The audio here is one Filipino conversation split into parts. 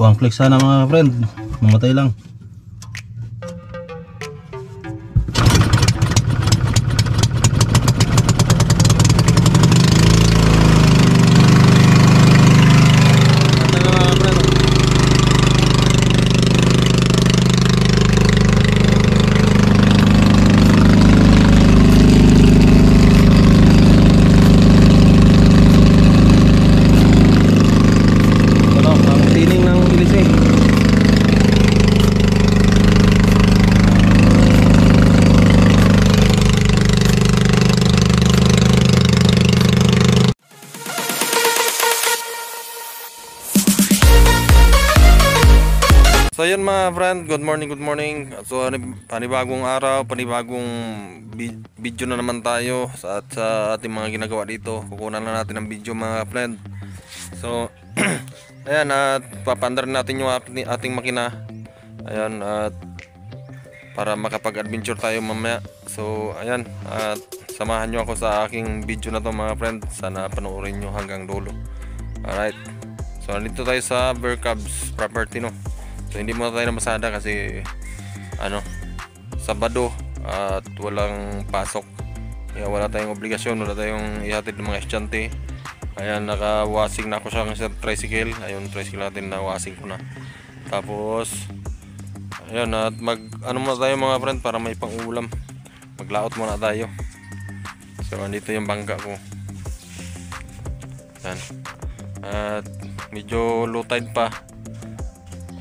One click sana mga friend, mamatay lang. So yun mga friend, good morning. So panibagong araw, panibagong video na naman tayo sa ating mga ginagawa dito. Kukunan na natin ng video mga friend. So ayan, at papandar natin yung ating makina. Ayan, at para makapag-adventure tayo mamaya. So ayan, at samahan nyo ako sa aking video na to mga friend. Sana panoorin nyo hanggang dulo. Alright, so nandito tayo sa Bear Cubs property, no. So hindi muna tayo namasada kasi Sabado at walang pasok. Kaya wala tayong obligasyon, wala tayong ihatid ng mga estudyante. Ayan, naka-wasing na ako sa tricycle. Ayun, tricycle natin na wasing ko na. Tapos ayan, at muna tayo mga friend para may pang-ulam. Maglaot muna tayo. So andito yung bangka ko. Ayan. At medyo low tide pa.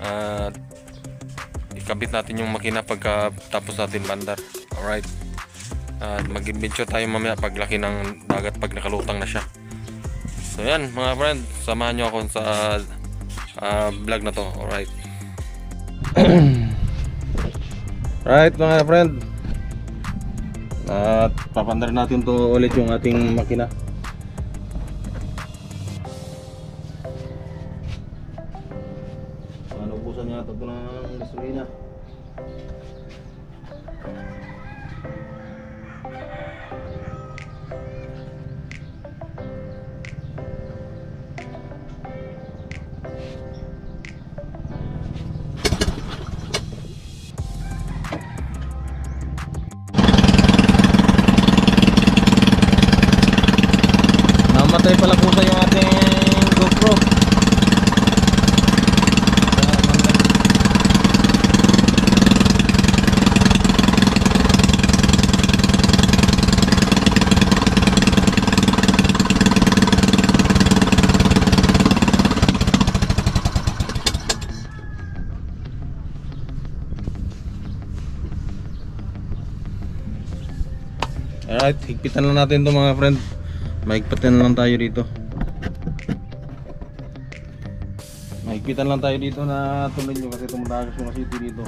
At ikabit natin yung makina pagkatapos natin bandar. Alright, at mag-adventure tayo mamaya paglaki ng dagat, pag nakalutang na siya. So yan mga friend, samahan nyo ako sa vlog na to. Alright. Right mga friend, at papandar natin to ulit yung ating makina. Ubusan niya ito ng gasolina. Namatay pala po sa yung ating GoPro. Alright, higpitan lang natin to mga friend. Mahigpitan lang tayo dito. Mahigpitan lang tayo dito na tumilyo kasi tumatagas yung city dito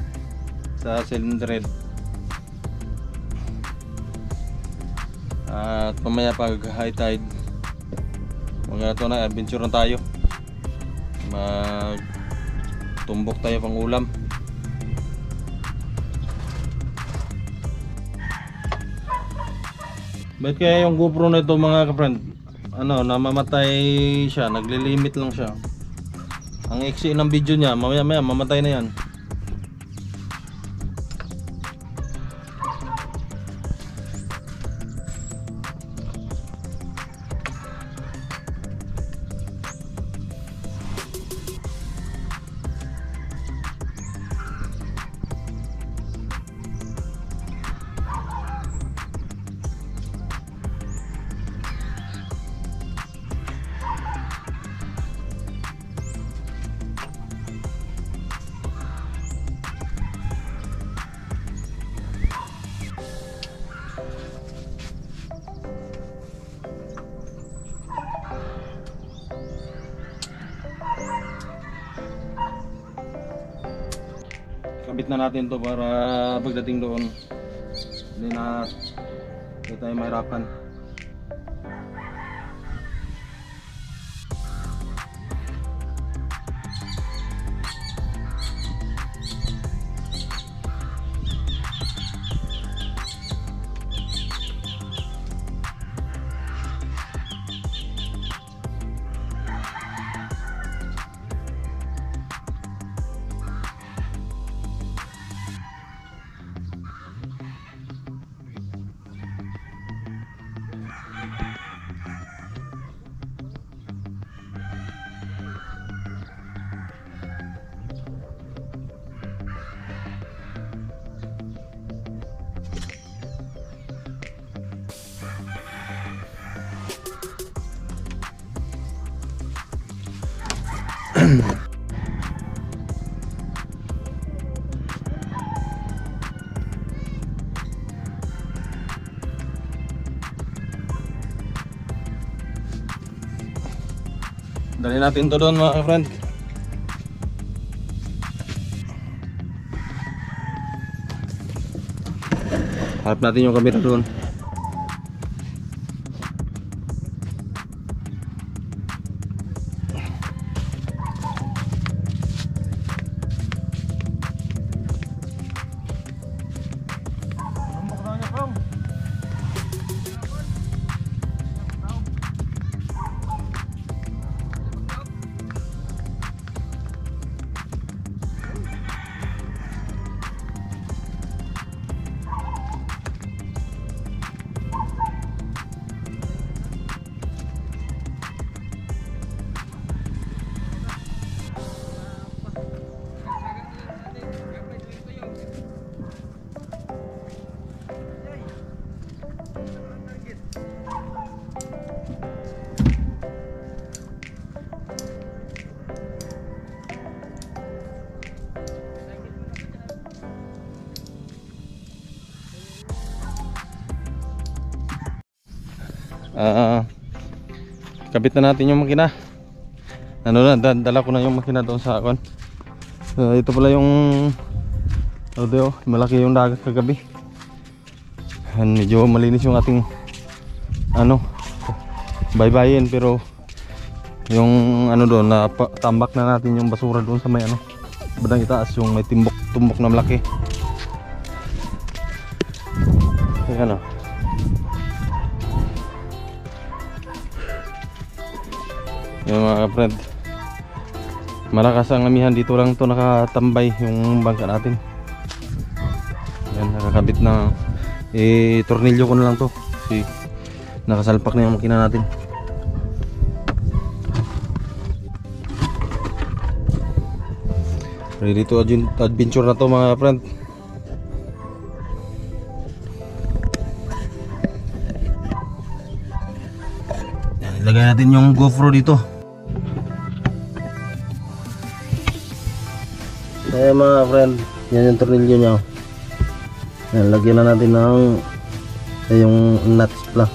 sa cylinder head. At mamaya pag high tide, magkakato na, adventure na tayo. Magtumbok tayo pang ulam. Ba't kaya yung GoPro na ito mga ka-friend, namamatay siya, naglilimit lang siya. Ang iksi ng video niya, mamaya mamatay na yan. Kabit na natin to para pagdating doon hindi tayo mahirapan. Dali natin to doon mga friend. Harap natin yung camera doon. Kabit na natin yung makina. Ano na, dala ko na yung makina doon sa akon. Ito pala yung rodeo, malaki yung dagat kagabi. Medyo malinis yung ating baybayin, pero yung doon na tambak na natin yung basura doon sa may bandang itaas, yung may tumbok na malaki. Ayan yung mga friend, malakas ang amihan. Dito lang to nakatambay yung bangka natin. Yan, nakakabit na. Tornilyo ko na lang to kasi nakasalpak na yung makina natin. Ready to adventure na to mga friend. Ilagay natin yung GoPro dito. Ayan mga friend, yan yung tornilyo nya. Yan, lagyan na natin ng yung nuts pala.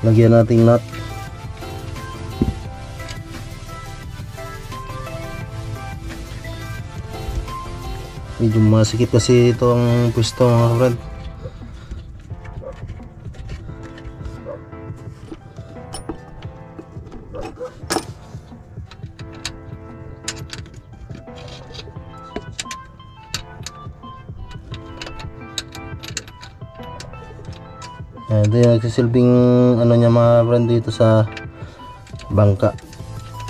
Lagyan natin nut. Medyo masikip kasi ito ang pwesto mga friend. Ito yung nagsisilbing niya mga friend dito sa bangka.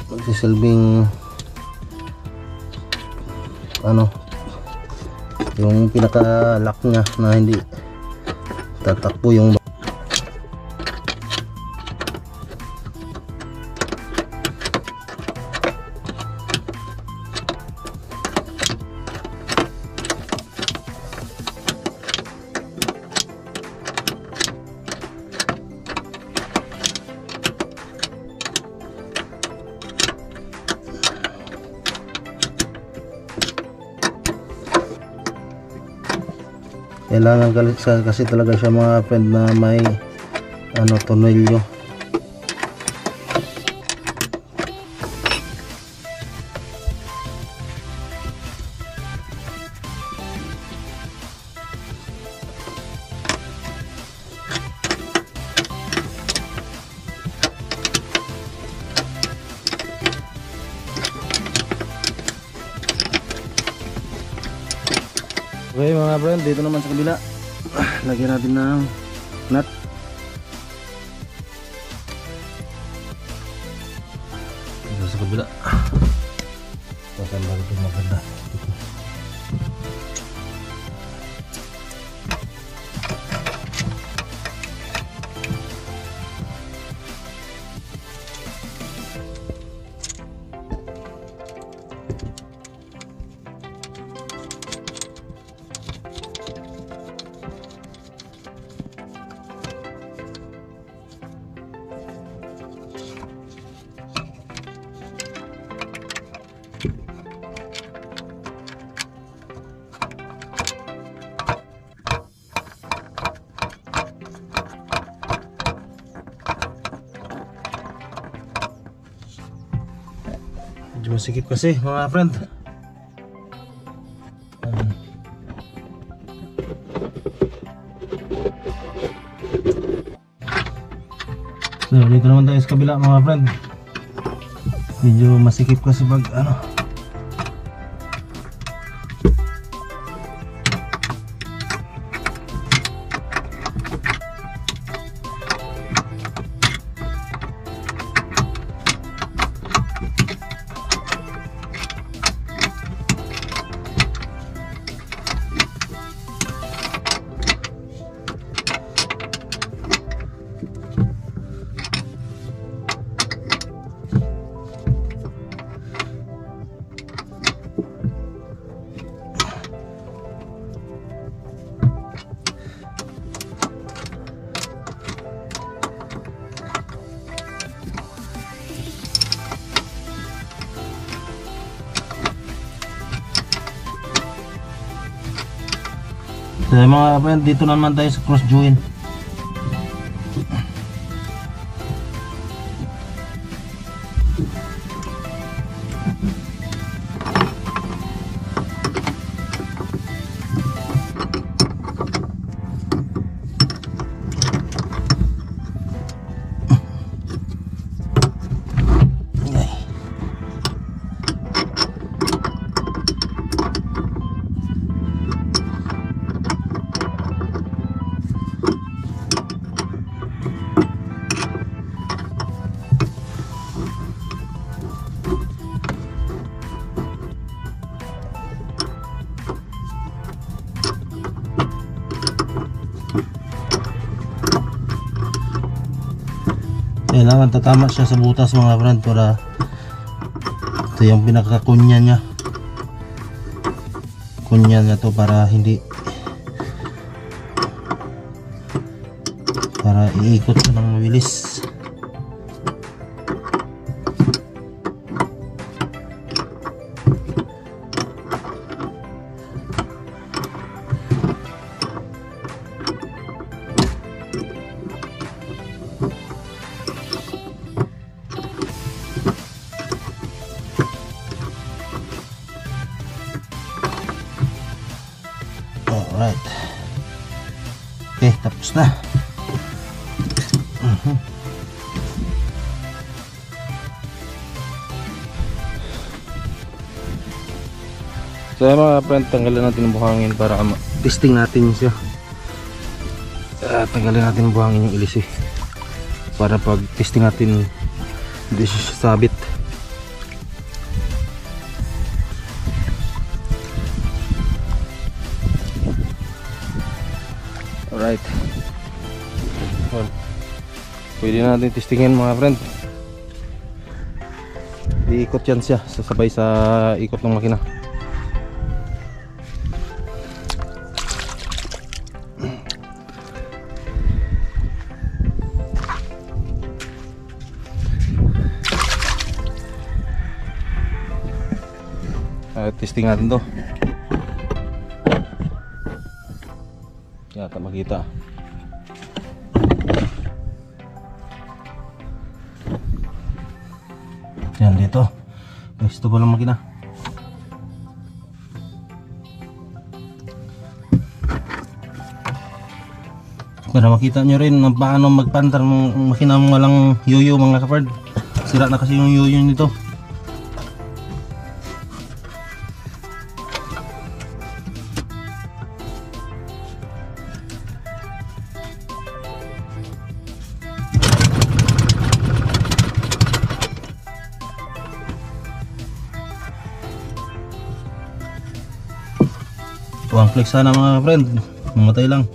Nagsisilbing yung pinaka lock nya na hindi tatakbo yung kailangan kasi talaga siya mga friend na may tornilyo. Okay mga friend, dito naman sa kabila lagyan natin ng nut. Dito sa kabila pasang ito maganda. Medyo masikip kasi mga friend. So dito naman tayo sa kabila mga friend. Medyo masikip kasi pag ano. So mga friend, dito naman tayo sa cross join. Kailangan tatama siya sa butas mga friend para ito yung pinakakunya niya. Kunya niya to para hindi para iikot siya ng mabilis. Alright. Okay, tapos na. So mga friend, tanggalin natin yung buhangin para testing natin siya. Tanggalin natin yung buhangin yung ilis para pag testing natin hindi siya sabit. Alright. Well, pwede na natin testingin mga friend. Iikot yan siya sasabay sa ikot ng makina. Testing natin to. Yata makita. Yan dito. Gusto ko lang makina. Para makita nyo rin paano magpantar ng makina ng walang yoyo mga kapard. Sira na kasi yung yoyo nito. Tuwang flex sana mga friend, mamatay lang.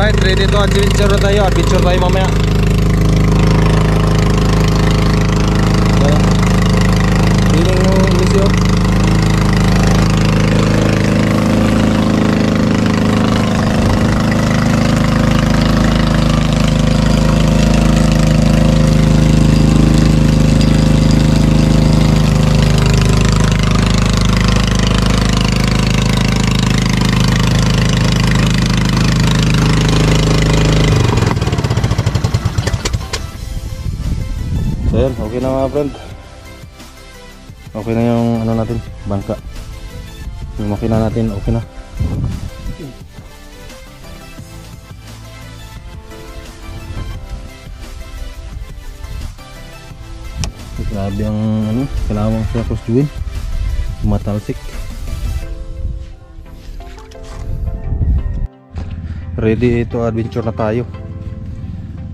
Alright, ready to adventure na tayo. Adventure tayo mamaya. Feeling mo, Lucio? So yun, okay na mga friend. Okay na yung ano natin, bangka. Yung makina natin, okay na. Grabe ang ano, kalawang sa kusjuin. Matalsik. Ready ito, adventure na tayo.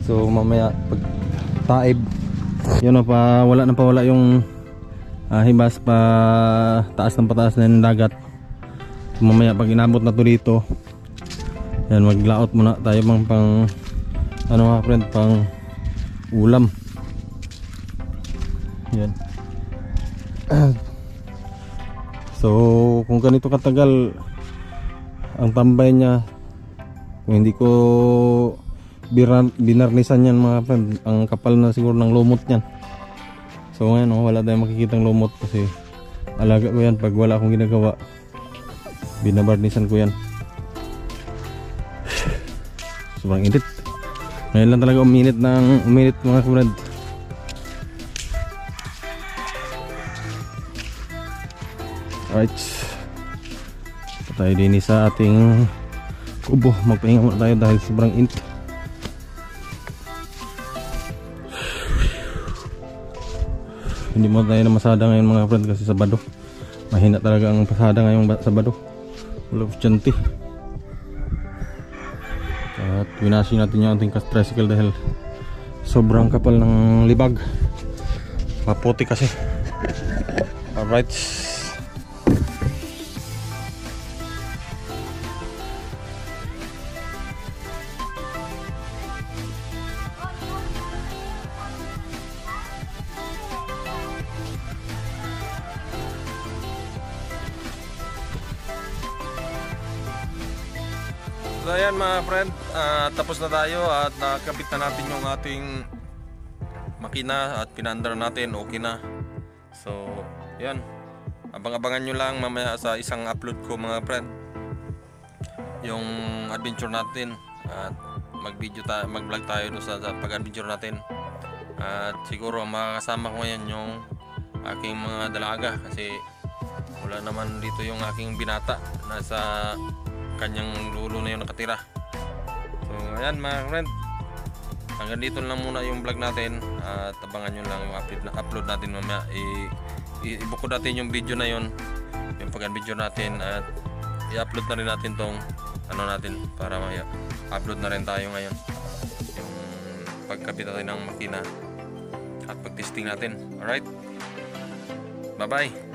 So mamaya pag taib, yun na pa wala yung hibas pa taas ng pataas na yung dagat. So, mamaya pag inabot na to dito, yan, maglaot muna tayo pang ano mga friend, pang ulam. Yan. So kung ganito katagal ang tambay niya, kung hindi ko binarnisan yan mga friend, ang kapal na siguro ng lumot yan. So ngayon wala tayong makikitang lumot kasi alaga ko yan. Pag wala akong ginagawa, binabarnisan ko yan. Sobrang init. Ngayon lang talaga uminit mga friend. Alright, tayo din sa ating kubo. Magpahinga muna tayo dahil sobrang init. Hindi mo tayo na masada ngayon mga friend kasi Sabado. Mahina talaga ang pasada ngayon Sabado. Full of chanti. At winashi natin yung ating tricycle dahil sobrang kapal ng libag. Maputi kasi. Alright. So ayan mga friend, tapos na tayo at nakakabit na natin yung ating makina at pinaandar natin, okay na. So yan, abang-abangan nyo lang mamaya sa isang upload ko mga friend, yung adventure natin, at mag-vlog tayo sa pag-adventure natin. At siguro ang makakasama ko ngayon yung aking mga dalaga kasi wala naman dito yung aking binata, nasa kanyang lulo na yung nakatira. So ayan mga friend, hanggang dito lang muna yung vlog natin at abangan nyo lang yung upload natin mamaya. Ibukod natin yung video na yun, yung pag-video natin, at i-upload na rin natin tong ano natin para may upload na rin tayo ngayon yung pagkabit natin ng makina at pag-testing natin. Alright, bye bye.